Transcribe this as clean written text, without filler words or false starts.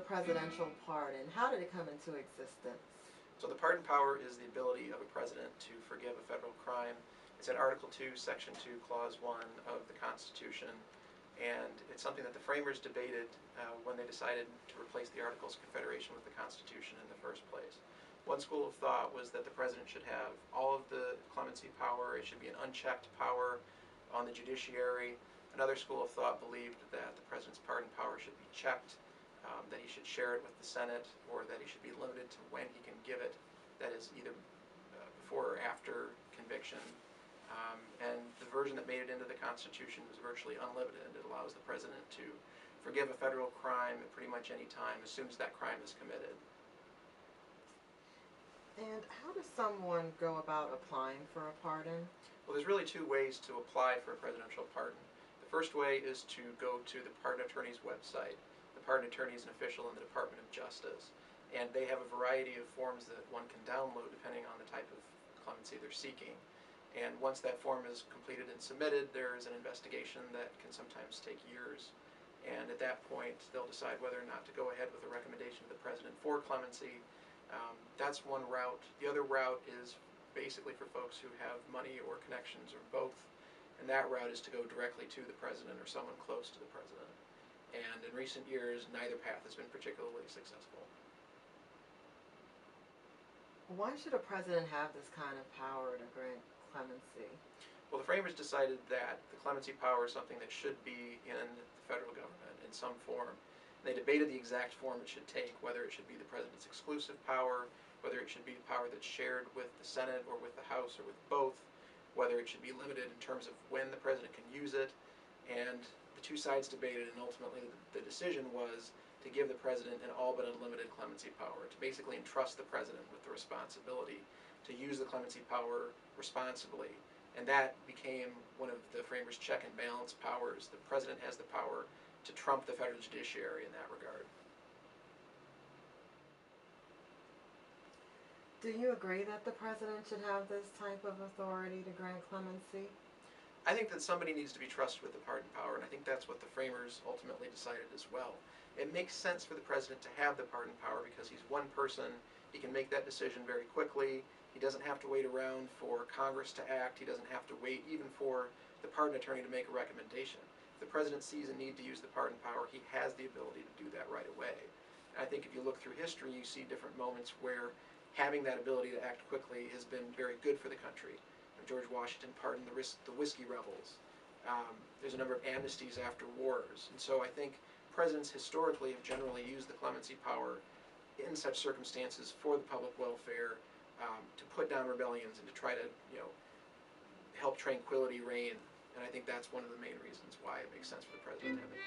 presidential pardon? How did it come into existence? So the pardon power is the ability of a president to forgive a federal crime. It's in Article 2, Section 2, Clause 1 of the Constitution, and it's something that the framers debated when they decided to replace the Articles of Confederation with the Constitution in the first place. One school of thought was that the president should have all of the clemency power. It should be an unchecked power on the judiciary. Another school of thought believed that the president's pardon power should be checked, that he should share it with the Senate, or that he should be limited to when he can give it, that is either before or after conviction. And the version that made it into the Constitution was virtually unlimited. It allows the president to forgive a federal crime at pretty much any time as soon as that crime is committed. And how does someone go about applying for a pardon? Well, there's really two ways to apply for a presidential pardon. The first way is to go to the pardon attorney's website. The pardon attorney is an official in the Department of Justice, and they have a variety of forms that one can download depending on the type of clemency they're seeking. And once that form is completed and submitted, there is an investigation that can sometimes take years. And at that point, they'll decide whether or not to go ahead with a recommendation to the president for clemency. That's one route. The other route is basically for folks who have money or connections or both, and that route is to go directly to the president or someone close to the president. And in recent years, neither path has been particularly successful. Why should a president have this kind of power to grant clemency? Well, the framers decided that the clemency power is something that should be in the federal government in some form. They debated the exact form it should take, whether it should be the president's exclusive power, whether it should be the power that's shared with the Senate or with the House or with both, whether it should be limited in terms of when the president can use it. And the two sides debated, and ultimately the decision was to give the president an all but unlimited clemency power, to basically entrust the president with the responsibility to use the clemency power responsibly. And that became one of the framers' check and balance powers. The president has the power to trump the federal judiciary in that regard. Do you agree that the president should have this type of authority to grant clemency? I think that somebody needs to be trusted with the pardon power, and I think that's what the framers ultimately decided as well. It makes sense for the president to have the pardon power because he's one person. He can make that decision very quickly. He doesn't have to wait around for Congress to act. He doesn't have to wait even for the pardon attorney to make a recommendation. If the president sees a need to use the pardon power, he has the ability to do that right away. And I think if you look through history, you see different moments where having that ability to act quickly has been very good for the country. George Washington pardoned the whiskey rebels. There's a number of amnesties after wars. And so I think presidents historically have generally used the clemency power in such circumstances for the public welfare, to put down rebellions and to try to, help tranquility reign. And I think that's one of the main reasons why it makes sense for the president to have the